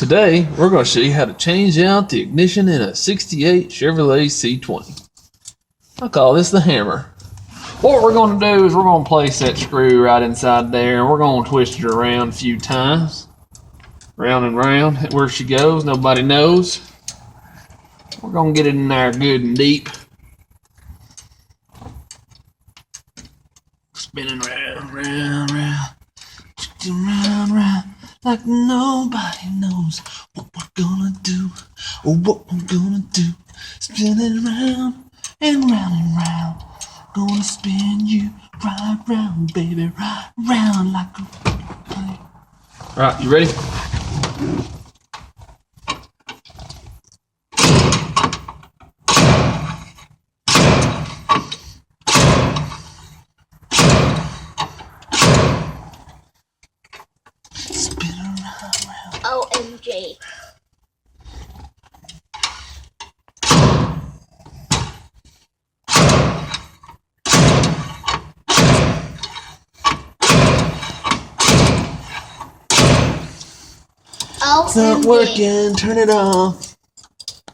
Today, we're going to show you how to change out the ignition in a 68 Chevrolet C20. I call this the hammer. What we're going to do is we're going to place that screw right inside there and we're going to twist it around a few times. Round and round. Where she goes, nobody knows. We're going to get it in there good and deep. Spinning round, round, round. Round, round. Like nobody knows what we're gonna do, or what we're gonna do. Spinning round and round and round. Gonna spin you right round, baby, right round like a... Alright, you ready? Spin around. OMG. It's not working, turn it off.